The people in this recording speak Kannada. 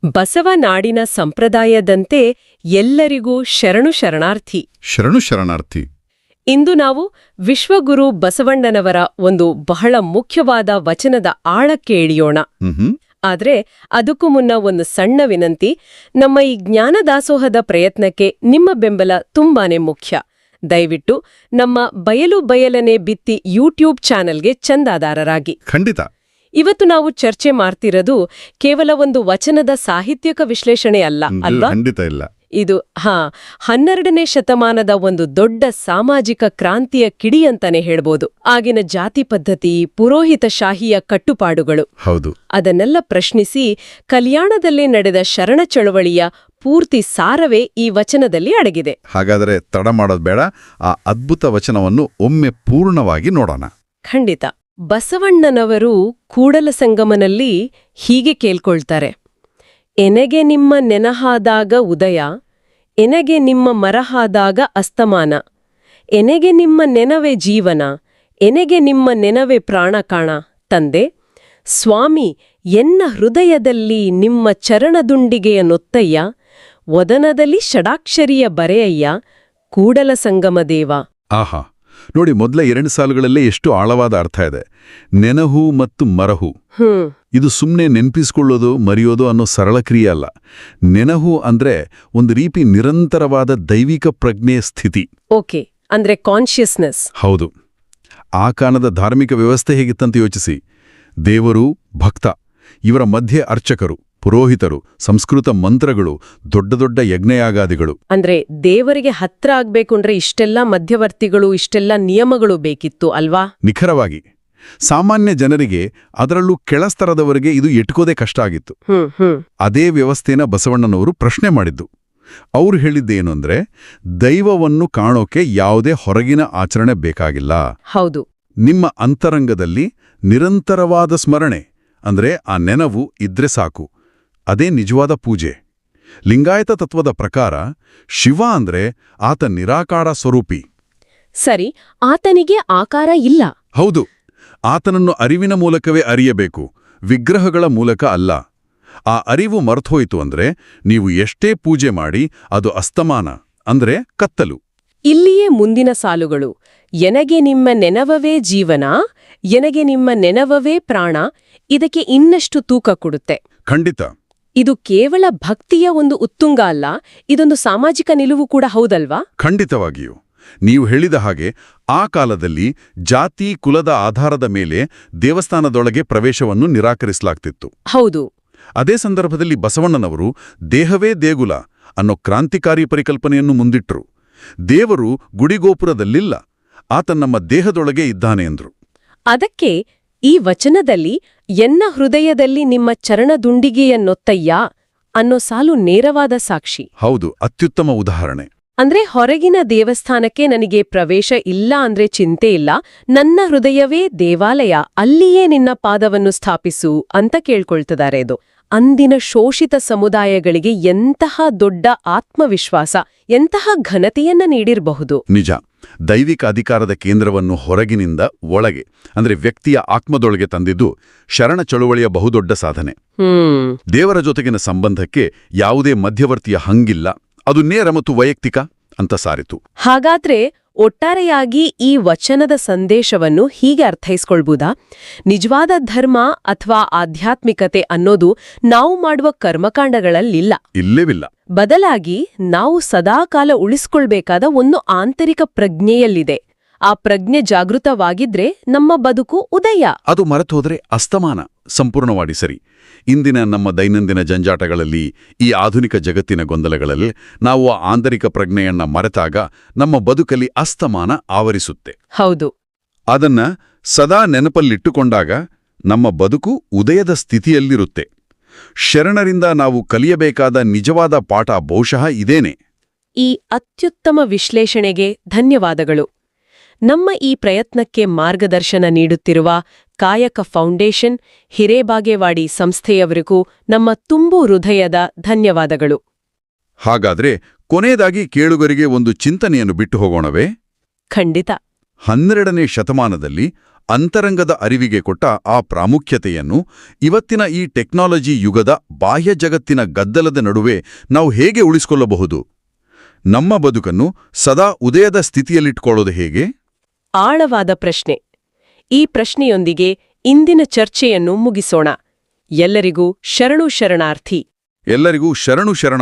ಬಸವನಾಡಿನ ಸಂಪ್ರದಾಯದಂತೆ ಎಲ್ಲರಿಗೂ ಶರಣಾರ್ಥಿ. ಶರಣಾರ್ಥಿ. ಇಂದು ನಾವು ವಿಶ್ವಗುರು ಬಸವಣ್ಣನವರ ಒಂದು ಬಹಳ ಮುಖ್ಯವಾದ ವಚನದ ಆಳಕ್ಕೆ ಇಳಿಯೋಣ. ಆದ್ರೆ ಅದಕ್ಕೂ ಮುನ್ನ ಒಂದು ಸಣ್ಣ ವಿನಂತಿ. ನಮ್ಮ ಈ ಜ್ಞಾನದಾಸೋಹದ ಪ್ರಯತ್ನಕ್ಕೆ ನಿಮ್ಮ ಬೆಂಬಲ ತುಂಬಾನೇ ಮುಖ್ಯ. ದಯವಿಟ್ಟು ನಮ್ಮ ಬಯಲನೆ ಬಿತ್ತಿ ಯೂಟ್ಯೂಬ್ ಚಾನೆಲ್ಗೆ ಚಂದಾದಾರರಾಗಿ. ಖಂಡಿತ. ಇವತ್ತು ನಾವು ಚರ್ಚೆ ಮಾಡ್ತಿರೋದು ಕೇವಲ ಒಂದು ವಚನದ ಸಾಹಿತ್ಯಕ ವಿಶ್ಲೇಷಣೆ ಅಲ್ಲ. ಖಂಡಿತ ಇಲ್ಲ. ಇದು 12ನೇ ಶತಮಾನದ ಒಂದು ದೊಡ್ಡ ಸಾಮಾಜಿಕ ಕ್ರಾಂತಿಯ ಕಿಡಿ ಅಂತಾನೆ ಹೇಳ್ಬೋದು. ಆಗಿನ ಜಾತಿ ಪದ್ಧತಿ, ಪುರೋಹಿತಶಾಹಿಯ ಕಟ್ಟುಪಾಡುಗಳು, ಹೌದು, ಅದನ್ನೆಲ್ಲ ಪ್ರಶ್ನಿಸಿ ಕಲ್ಯಾಣದಲ್ಲಿ ನಡೆದ ಶರಣ ಚಳವಳಿಯ ಪೂರ್ತಿ ಸಾರವೇ ಈ ವಚನದಲ್ಲಿ ಅಡಗಿದೆ. ಹಾಗಾದರೆ ತಡ ಮಾಡೋದು ಬೇಡ, ಆ ಅದ್ಭುತ ವಚನವನ್ನು ಒಮ್ಮೆ ಪೂರ್ಣವಾಗಿ ನೋಡೋಣ. ಖಂಡಿತ. ಬಸವಣ್ಣನವರು ಕೂಡಲಸಂಗಮನಲ್ಲಿ ಹೀಗೆ ಕೇಳ್ಕೊಳ್ತಾರೆ: ಎನಗೆ ನಿಮ್ಮ ನೆನಹಾದಾಗ ಉದಯ, ಎನಗೆ ನಿಮ್ಮ ಮರಹಾದಾಗ ಅಸ್ತಮಾನ, ಎನಗೆ ನಿಮ್ಮ ನೆನವೇ ಜೀವನ, ಎನಗೆ ನಿಮ್ಮ ನೆನವೇ ಪ್ರಾಣ ಕಾಣ. ತಂದೆ ಸ್ವಾಮಿ, ಎನ್ನ ಹೃದಯದಲ್ಲಿ ನಿಮ್ಮ ಚರಣದುಂಡಿಗೆಯ ನೊತ್ತಯ್ಯ, ವದನದಲ್ಲಿ ಷಡಾಕ್ಷರಿಯ ಬರೆಯಯ್ಯ, ಕೂಡಲಸಂಗಮದೇವ. ಆಹಾ, ನೋಡಿ, ಮೊದಲ 2 ಸಾಲುಗಳಲ್ಲೇ ಎಷ್ಟು ಆಳವಾದ ಅರ್ಥ ಇದೆ. ನೆನಹು ಮತ್ತು ಮರಹು, ಇದು ಸುಮ್ಮನೆ ನೆನ್ಪಿಸ್ಕೊಳ್ಳೋದು ಮರೆಯೋದು ಅನ್ನೋ ಸರಳ ಕ್ರಿಯೆ ಅಲ್ಲ. ನೆನಹು ಅಂದ್ರೆ ಒಂದು ರೀತಿ ನಿರಂತರವಾದ ದೈವಿಕ ಪ್ರಜ್ಞೆಯ ಸ್ಥಿತಿ. ಓಕೆ, ಅಂದ್ರೆ ಕಾನ್ಷಿಯಸ್ನೆಸ್. ಹೌದು. ಆ ಕಾಲದ ಧಾರ್ಮಿಕ ವ್ಯವಸ್ಥೆ ಹೇಗಿತ್ತಂತ ಯೋಚಿಸಿ. ದೇವರು, ಭಕ್ತ, ಇವರ ಮಧ್ಯೆ ಅರ್ಚಕರು, ಪುರೋಹಿತರು, ಸಂಸ್ಕೃತ ಮಂತ್ರಗಳು, ದೊಡ್ಡ ದೊಡ್ಡ ಯಜ್ಞಯಾಗಾದಿಗಳು. ಅಂದ್ರೆ ದೇವರಿಗೆ ಹತ್ರ ಆಗ್ಬೇಕಂದ್ರೆ ಇಷ್ಟೆಲ್ಲ ಮಧ್ಯವರ್ತಿಗಳು, ಇಷ್ಟೆಲ್ಲ ನಿಯಮಗಳು ಬೇಕಿತ್ತು ಅಲ್ವಾ? ನಿಖರವಾಗಿ. ಸಾಮಾನ್ಯ ಜನರಿಗೆ, ಅದರಲ್ಲೂ ಕೆಳಸ್ತರದವರಿಗೆ ಇದು ಎಟ್ಕೋದೇ ಕಷ್ಟ ಆಗಿತ್ತು. ಅದೇ ವ್ಯವಸ್ಥೆನ ಬಸವಣ್ಣನವರು ಪ್ರಶ್ನೆ ಮಾಡಿದ್ದು. ಅವ್ರು ಹೇಳಿದ್ದೇನು ಅಂದ್ರೆ, ದೈವವನ್ನು ಕಾಣೋಕೆ ಯಾವುದೇ ಹೊರಗಿನ ಆಚರಣೆ ಬೇಕಾಗಿಲ್ಲ. ಹೌದು. ನಿಮ್ಮ ಅಂತರಂಗದಲ್ಲಿ ನಿರಂತರವಾದ ಸ್ಮರಣೆ, ಅಂದ್ರೆ ಆ ನೆನವು ಇದ್ರೆ ಸಾಕು. ಅದೇ ನಿಜವಾದ ಪೂಜೆ. ಲಿಂಗಾಯತ ತತ್ವದ ಪ್ರಕಾರ ಶಿವ ಅಂದ್ರೆ ಆತ ನಿರಾಕಾರ ಸ್ವರೂಪಿ. ಸರಿ, ಆತನಿಗೆ ಆಕಾರ ಇಲ್ಲ. ಹೌದು. ಆತನನ್ನು ಅರಿವಿನ ಮೂಲಕವೇ ಅರಿಯಬೇಕು, ವಿಗ್ರಹಗಳ ಮೂಲಕ ಅಲ್ಲ. ಆ ಅರಿವು ಮರ್ತೋಯ್ತು ಅಂದ್ರೆ ನೀವು ಎಷ್ಟೇ ಪೂಜೆ ಮಾಡಿ ಅದು ಅಸ್ತಮಾನ, ಅಂದ್ರೆ ಕತ್ತಲು. ಇಲ್ಲಿಯೇ ಮುಂದಿನ ಸಾಲುಗಳು: ಎನಗೆ ನಿಮ್ಮ ನೆನವವೇ ಜೀವನ, ಎನಗೆ ನಿಮ್ಮ ನೆನವವೇ ಪ್ರಾಣ. ಇದಕ್ಕೆ ಇನ್ನಷ್ಟು ತೂಕ ಕೊಡುತ್ತೆ. ಖಂಡಿತ. ಇದು ಕೇವಲ ಭಕ್ತಿಯ ಒಂದು ಉತ್ತುಂಗ ಅಲ್ಲ, ಇದೊಂದು ಸಾಮಾಜಿಕ ನಿಲುವು ಕೂಡ ಹೌದಲ್ವಾ? ಖಂಡಿತವಾಗಿಯೂ. ನೀವು ಹೇಳಿದ ಹಾಗೆ ಆ ಕಾಲದಲ್ಲಿ ಜಾತಿ ಕುಲದ ಆಧಾರದ ಮೇಲೆ ದೇವಸ್ಥಾನದೊಳಗೆ ಪ್ರವೇಶವನ್ನು ನಿರಾಕರಿಸಲಾಗ್ತಿತ್ತು. ಹೌದು. ಅದೇ ಸಂದರ್ಭದಲ್ಲಿ ಬಸವಣ್ಣನವರು ದೇಹವೇ ದೇಗುಲ ಅನ್ನೋ ಕ್ರಾಂತಿಕಾರಿ ಪರಿಕಲ್ಪನೆಯನ್ನು ಮುಂದಿಟ್ರು. ದೇವರು ಗುಡಿಗೋಪುರದಲ್ಲಿಲ್ಲ, ಆತ ನಮ್ಮ ದೇಹದೊಳಗೆ ಇದ್ದಾನೆ ಎಂದ್ರು. ಅದಕ್ಕೆ ಈ ವಚನದಲ್ಲಿ ಎನ್ನ ಹೃದಯದಲ್ಲಿ ನಿಮ್ಮ ಚರಣದುಂಡಿಗೆಯನ್ನೊತ್ತಯ್ಯ ಅನ್ನೋ ಸಾಲು ನೇರವಾದ ಸಾಕ್ಷಿ. ಹೌದು, ಅತ್ಯುತ್ತಮ ಉದಾಹರಣೆ. ಅಂದ್ರೆ ಹೊರಗಿನ ದೇವಸ್ಥಾನಕ್ಕೆ ನನಗೆ ಪ್ರವೇಶ ಇಲ್ಲ ಅಂದ್ರೆ ಚಿಂತೆ ಇಲ್ಲ, ನನ್ನ ಹೃದಯವೇ ದೇವಾಲಯ, ಅಲ್ಲಿಯೇ ನಿನ್ನ ಪಾದವನ್ನು ಸ್ಥಾಪಿಸು ಅಂತ ಕೇಳ್ಕೊಳ್ತಿದ್ದಾರೆ. ಇದು ಅಂದಿನ ಶೋಷಿತ ಸಮುದಾಯಗಳಿಗೆ ಎಂತಹ ದೊಡ್ಡ ಆತ್ಮವಿಶ್ವಾಸ, ಎಂತಹ ಘನತೆಯನ್ನ ನೀಡಿರಬಹುದು. ನಿಜ. ದೈವಿಕ ಅಧಿಕಾರದ ಕೇಂದ್ರವನ್ನು ಹೊರಗಿನಿಂದ ಒಳಗೆ, ಅಂದ್ರೆ ವ್ಯಕ್ತಿಯ ಆತ್ಮದೊಳಗೆ ತಂದಿದ್ದು ಶರಣ ಚಳುವಳಿಯ ಬಹುದೊಡ್ಡ ಸಾಧನೆ. ದೇವರ ಜೊತೆಗಿನ ಸಂಬಂಧಕ್ಕೆ ಯಾವುದೇ ಮಧ್ಯವರ್ತಿಯ ಹಂಗಿಲ್ಲ, ಅದು ನೇರ ಮತ್ತು ವೈಯಕ್ತಿಕ ಅಂತ ಸಾರಿತು. ಹಾಗಾದ್ರೆ ಒಟ್ಟಾರೆಯಾಗಿ ಈ ವಚನದ ಸಂದೇಶವನ್ನು ಹೀಗೆ ಅರ್ಥೈಸ್ಕೊಳ್ಬಹುದಾ? ನಿಜವಾದ ಧರ್ಮ ಅಥವಾ ಆಧ್ಯಾತ್ಮಿಕತೆ ಅನ್ನೋದು ನಾವು ಮಾಡುವ ಕರ್ಮಕಾಂಡಗಳಲ್ಲಿಲ್ಲ. ಇಲ್ಲೇವಿಲ್ಲ. ಬದಲಾಗಿ ನಾವು ಸದಾಕಾಲ ಉಳಿಸ್ಕೊಳ್ಬೇಕಾದ ಒಂದು ಆಂತರಿಕ ಪ್ರಜ್ಞೆಯಲ್ಲಿದೆ. ಆ ಪ್ರಜ್ಞೆ ಜಾಗೃತವಾಗಿದ್ರೆ ನಮ್ಮ ಬದುಕು ಉದಯ, ಅದು ಮರೆತೋದ್ರೆ ಅಸ್ತಮಾನ. ಸಂಪೂರ್ಣವಾಗಿ ಸರಿ. ಇಂದಿನ ನಮ್ಮ ದೈನಂದಿನ ಜಂಜಾಟಗಳಲ್ಲಿ, ಈ ಆಧುನಿಕ ಜಗತ್ತಿನ ಗೊಂದಲಗಳಲ್ಲಿ ನಾವು ಆ ಆಂತರಿಕ ಪ್ರಜ್ಞೆಯನ್ನ ಮರೆತಾಗ ನಮ್ಮ ಬದುಕಲ್ಲಿ ಅಸ್ತಮಾನ ಆವರಿಸುತ್ತೆ. ಹೌದು. ಅದನ್ನ ಸದಾ ನೆನಪಲ್ಲಿಟ್ಟುಕೊಂಡಾಗ ನಮ್ಮ ಬದುಕು ಉದಯದ ಸ್ಥಿತಿಯಲ್ಲಿರುತ್ತೆ. ಶರಣರಿಂದ ನಾವು ಕಲಿಯಬೇಕಾದ ನಿಜವಾದ ಪಾಠ ಬಹುಶಃ ಇದೇನೆ. ಈ ಅತ್ಯುತ್ತಮ ವಿಶ್ಲೇಷಣೆಗೆ ಧನ್ಯವಾದಗಳು. ನಮ್ಮ ಈ ಪ್ರಯತ್ನಕ್ಕೆ ಮಾರ್ಗದರ್ಶನ ನೀಡುತ್ತಿರುವ ಕಾಯಕ ಫೌಂಡೇಶನ್, ಹಿರೇಬಾಗೇವಾಡಿ ಸಂಸ್ಥೆಯವರಿಗೂ ನಮ್ಮ ತುಂಬು ಹೃದಯದ ಧನ್ಯವಾದಗಳು. ಹಾಗಾದ್ರೆ ಕೊನೆಯದಾಗಿ ಕೇಳುಗರಿಗೆ ಒಂದು ಚಿಂತನೆಯನ್ನು ಬಿಟ್ಟು ಹೋಗೋಣವೇ? ಖಂಡಿತ. 12ನೇ ಶತಮಾನದಲ್ಲಿ ಅಂತರಂಗದ ಅರಿವಿಗೆ ಕೊಟ್ಟ ಆ ಪ್ರಾಮುಖ್ಯತೆಯನ್ನು ಇವತ್ತಿನ ಈ ಟೆಕ್ನಾಲಜಿ ಯುಗದ ಬಾಹ್ಯ ಜಗತ್ತಿನ ಗದ್ದಲದ ನಡುವೆ ನಾವು ಹೇಗೆ ಉಳಿಸಿಕೊಳ್ಳಬಹುದು? ನಮ್ಮ ಬದುಕನ್ನು ಸದಾ ಉದಯದ ಸ್ಥಿತಿಯಲ್ಲಿಟ್ಕೊಳ್ಳೋದು ಹೇಗೆ? ಆಳವಾದ ಪ್ರಶ್ನೆ. ಈ ಪ್ರಶ್ನೆಯೊಂದಿಗೆ ಇಂದಿನ ಚರ್ಚೆಯನ್ನು ಮುಗಿಸೋಣ. ಎಲ್ಲರಿಗೂ ಶರಣು ಶರಣಾರ್ಥಿ. ಎಲ್ಲರಿಗೂ ಶರಣು ಶರಣ